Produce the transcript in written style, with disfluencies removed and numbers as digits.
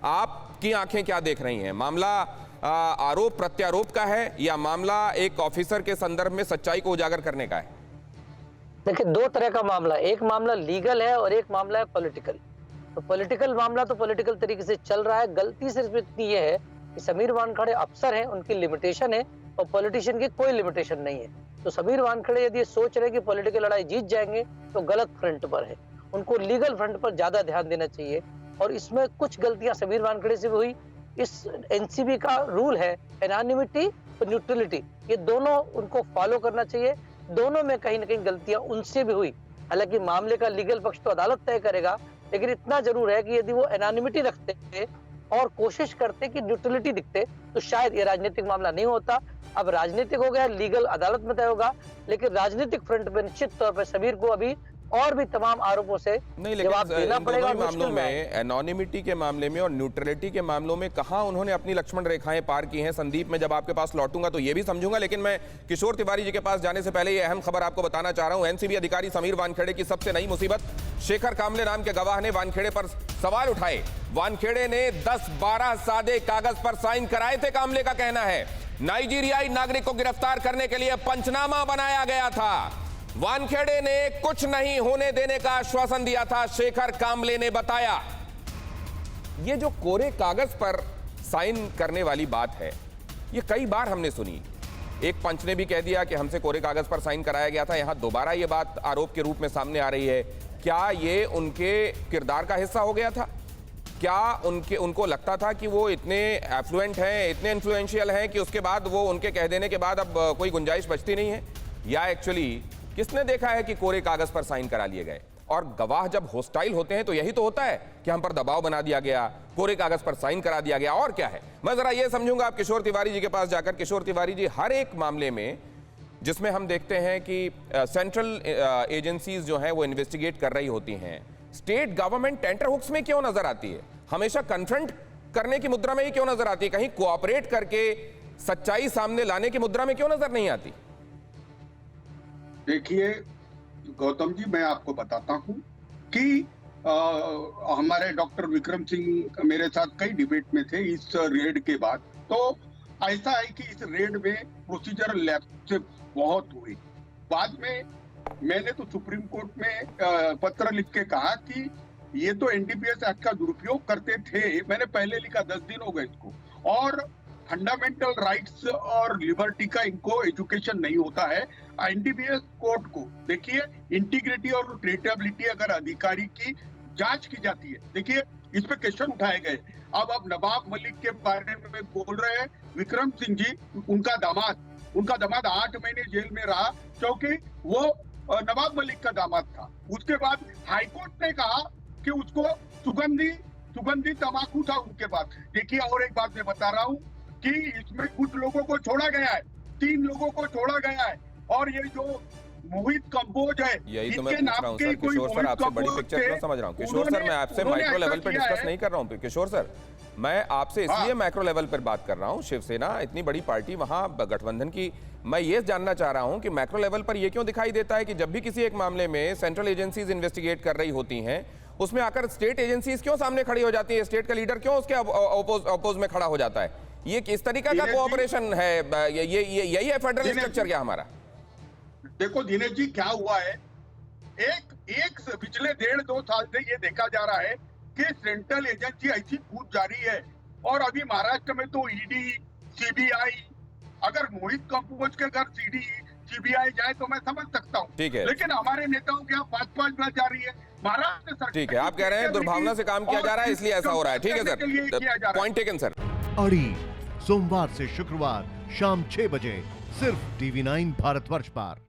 आपकी आंखें क्या देख रही हैं? मामला आरोप प्रत्यारोप का है या मामला एक ऑफिसर के संदर्भ में सच्चाई को उजागर करने का है? देखिए, दो तरह का मामला, एक मामला लीगल है और एक मामला है पॉलिटिकल। तो पॉलिटिकल मामला तो पॉलिटिकल तरीके से चल रहा है। गलती सिर्फ इतनी ये है कि समीर वानखेड़े अफसर हैं, उनकी लिमिटेशन है और पॉलिटिशियन की कोई लिमिटेशन नहीं है। तो समीर वानखेड़े यदि सोच रहे कि पॉलिटिकल लड़ाई जीत जाएंगे तो गलत फ्रंट पर है। उनको लीगल फ्रंट पर ज्यादा ध्यान देना चाहिए और इसमें कुछ गलतियां समीर वानखेड़े से भी हुई। इस एनसीबी का रूल है एनानिमिटी और न्यूट्रलिटी, ये दोनों उनको फॉलो करना चाहिए। दोनों में कहीं ना कहीं गलतियां उनसे भी हुई। हालांकि मामले का लीगल पक्ष तो अदालत तय करेगा, लेकिन इतना जरूर है कि यदि वो एनानिमिटी रखते और कोशिश करते कि न्यूट्रलिटी दिखते तो शायद ये राजनीतिक मामला नहीं होता। अब राजनीतिक हो गया, लीगल अदालत में तय होगा, लेकिन राजनीतिक फ्रंट पर निश्चित तौर पर समीर को अभी और भी तमाम आरोपों से जवाब देना पड़ेगा। मामलों में, एनोनिमिटी के मामले में और न्यूट्रलिटी के मामलों में कहां उन्होंने अपनी लक्ष्मण रेखाएं पार की हैं? संदीप, मैं जब आपके पास लौटूंगा तो ये भी समझूंगा, लेकिन मैं किशोर तिवारी जी के पास जाने से पहले ये अहम खबर आपको बताना चाह रहा हूं। एनसीबी अधिकारी समीर वानखेड़े की सबसे नई मुसीबत। शेखर कामले नाम के गवाह ने वानखेड़े पर सवाल उठाए। वानखेड़े ने 10-12 सादे कागज पर साइन कराए थे, कामले का कहना है। नाइजीरियाई नागरिक को गिरफ्तार करने के लिए पंचनामा बनाया गया था। वानखेड़े ने कुछ नहीं होने देने का आश्वासन दिया था, शेखर कामले ने बताया। ये जो कोरे कागज पर साइन करने वाली बात है, ये कई बार हमने सुनी। एक पंच ने भी कह दिया कि हमसे कोरे कागज पर साइन कराया गया था, यहां दोबारा ये बात आरोप के रूप में सामने आ रही है। क्या ये उनके किरदार का हिस्सा हो गया था? क्या उनको लगता था कि वो इतने एफ्लुएंट हैं, इतने इन्फ्लुएंशियल हैं कि उसके बाद वो उनके कह देने के बाद अब कोई गुंजाइश बचती नहीं है? या एक्चुअली किसने देखा है कि कोरे कागज पर साइन करा लिए गए? और गवाह जब होस्टाइल होते हैं तो यही तो होता है कि हम पर दबाव बना दिया गया, कोरे कागज पर साइन करा दिया गया, और क्या है? मैं जरा ये समझूंगा आप किशोर तिवारी जी के पास जाकर। किशोर तिवारी जी, हर एक मामले में जिसमें हम देखते हैं कि सेंट्रल एजेंसीज जो हैं वो इन्वेस्टिगेट कर रही होती हैं, स्टेट गवर्नमेंट टेंटरहुक्स में क्यों नजर आती है? हमेशा कन्फ्रंट करने की मुद्रा में ही क्यों नजर आती है? कहीं कोऑपरेट करके सच्चाई सामने लाने की मुद्रा में क्यों नजर नहीं आती? देखिए गौतम जी, मैं आपको बताता हूं कि हमारे डॉक्टर विक्रम सिंह मेरे साथ कई डिबेट में थे इस रेड के बाद। तो ऐसा है कि इस रेड में प्रोसीजरल लैप्स बहुत हुई। बाद में मैंने तो सुप्रीम कोर्ट में पत्र लिख के कहा कि ये तो एनडीपीएस एक्ट का दुरुपयोग करते थे। मैंने पहले लिखा, 10 दिन हो गए इसको, और फंडामेंटल राइट्स और लिबर्टी का इनको एजुकेशन नहीं होता है। एनडीपीएस कोर्ट को देखिए, इंटीग्रिटी और ट्रेटेबिलिटी अगर अधिकारी की जांच की जाती है, देखिए इस पे क्वेश्चन उठाए गए। अब नवाब मलिक के बारे में बोल रहे हैं विक्रम सिंह जी, उनका दामाद 8 महीने जेल में रहा क्योंकि वो नवाब मलिक का दामाद था। उसके बाद हाईकोर्ट ने कहा कि उसको सुगंधी तंबाकू था उनके पास। देखिए, और एक बात मैं बता रहा हूँ कि इसमें कुछ लोगों को छोड़ा गया है, 3 लोगों को छोड़ा गया है, और ये जो मोहित कंबोज है, यही तो मैं पूछ रहा हूं सर। किशोर सर, आपसे बड़ी पिक्चर क्यों समझ रहा हूं? किशोर सर, मैं आपसे माइक्रो लेवल पर डिस्कस नहीं कर रहा हूं। किशोर सर, मैं आपसे इसलिए मैक्रो लेवल पर बात कर रहा हूं। शिवसेना इतनी बड़ी पार्टी, वहां गठबंधन की, मैं ये जानना चाह रहा हूं कि मैक्रो लेवल पर ये क्यों दिखाई देता है कि जब भी किसी एक मामले में सेंट्रल एजेंसीज इन्वेस्टिगेट कर रही होती हैं, उसमें आकर स्टेट एजेंसीज क्यों सामने खड़ी हो जाती है? स्टेट का लीडर क्यों उसके अपोज में खड़ा हो जाता है? ये किस तरीका का कोऑपरेशन है? यही है फेडरल स्ट्रक्चर क्या हमारा? देखो दिनेश जी, क्या हुआ है, एक पिछले 1.5-2 साल से ये देखा जा रहा है कि सेंट्रल एजेंसी ऐसी कूद जा रही है। और अभी महाराष्ट्र में तो ईडी, सीबीआई, अगर मोहित कंबोज के घर ईडी सीबीआई जाए तो मैं समझ सकता हूँ, ठीक है, लेकिन हमारे नेताओं के यहाँ 5-5 बार जा रही है महाराष्ट्र सरकार। ठीक है, आप कह रहे हैं दुर्भावना से काम किया जा रहा है इसलिए ऐसा हो रहा है। ठीक है सर, पॉइंट टेकन सर। अड़ी सोमवार से शुक्रवार शाम 6 बजे सिर्फ TV9 भारतवर्ष पर।